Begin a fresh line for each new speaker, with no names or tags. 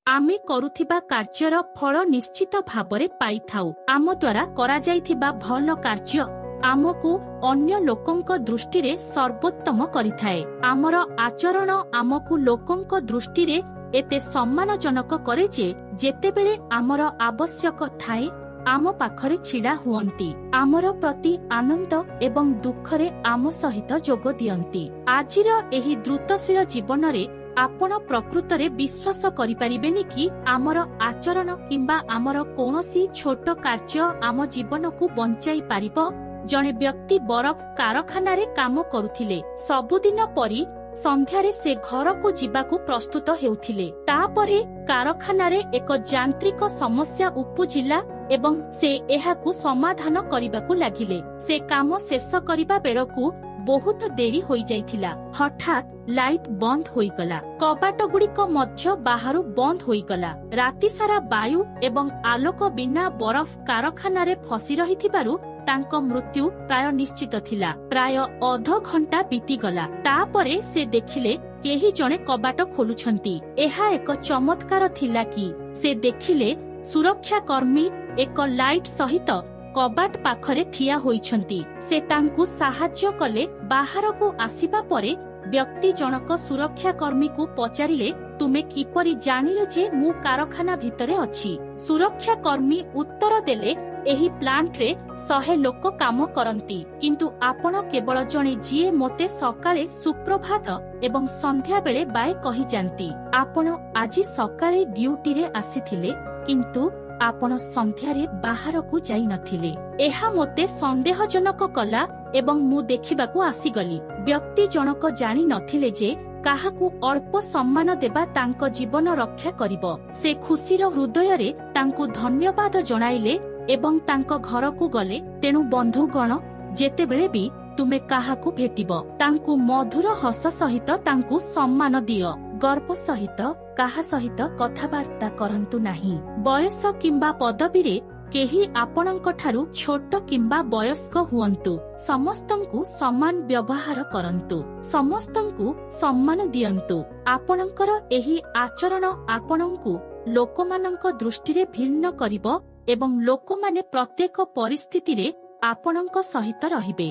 आमे करुथिबा कार्यर फल निश्चित भावरे पाइथाउ। आम द्वारा करा जाइथिबा भल कार्य आमको अन्य लोकंक दृष्टि सर्वोत्तम करिथाए। आमर आचरण आमको लोकंक दृष्टि एते सम्मानजनक करे जे जेतेबेले आमर आवश्यक थाए आम पाखरे छिड़ा हुअन्ति, आमर प्रति आनंद एवं दुखरे आम सहित जोग दियन्ति। आजिर एही द्रुतशील जीवन रे आपण प्रकृतरे विश्वास करिपारिबेनि कि आमर आचरण किंबा आमर कोनोसी छोट कार्य आम जीवन को बंचाई पारिबो। जणे व्यक्ति बरफ कारखाना रे काम करुथिले। सबुदिन परी संध्यारे से घर को जीवाकू प्रस्तुत हेउथिले। तापरे कारखाना रे एक यांत्रिक समस्या उपजिला एवं से एहाकू समाधान करिबाकू लागिले। से काम शेष करिबा बेलकू बहुत देरी होई जाइथिला। हठात लाइट बंद होईगला। कबाट गुड़िक मध्य बाहरु बंद होईगला। राति सारा वायु एवं आलोक बिना बरफ कारखाना रे फसी रहिथिबारु तांको मृत्यु प्राय निश्चित थिला। प्राय अध घंटा बीतीगला। तापरे से देखिले केही जणे कबाट खोलुछंती। एहा एक चमत्कार थिला कि से देखिले सुरक्षा कर्मी एक लाइट सहित कबाट पाखरे थिया होइछंती। से तांकु साहाय्य कले। बाहर को आसीबा परे व्यक्ति जनक सुरक्षा कर्मी को पचारिले, तुमे किपरि जानिले जे मु कारखाना भितरे अछि? सुरक्षा कर्मी उत्तर देले, एही प्लांट रे 100 लोक काम करंती, किंतु आपण केवल जणे जिए मोते सकाळे सुप्रभात एवं संध्या बेले बाय कहि जानती। आपण आजि सकाळे ड्यूटी रे आसीथिले, किंतु आपण संध्यारे बाहर को जाई नथिले। एहा मोते संदेहजनक कला एवं मु देखिबाकू आसीगली। व्यक्ति जनक जानी नथिले जे काहाकू अल्प सम्मान देबा तांको जीवन रक्षा करिबो। से खुशीर हृदय रे तांकू धन्यवाद जणाइले एवं तांको घर को गले। तेणु बंधुगण, जेतेबेले भी तुमे काहाकू भेटिबो तांकू मधुर हस सहित तांकू सम्मान दियो। गर्व सहित काहा सहित कथाबार्ता करंतु नाही। बयस किंबा पदवी रे केही आपणଙ୍କ ठारू छोट किंबा वयस्क हुअन्तु। समस्तंकु समान व्यवहार करंतु। समस्तंकु सम्मान दियंतु। आपणଙ୍କର एही आचरण आपणଙ୍କୁ लोकमानଙ୍କ दृष्टिरे भिन्न करिबो एवं लोकमाने प्रत्येक परिस्थिति रे आपणଙ୍କ सहित रहिबे।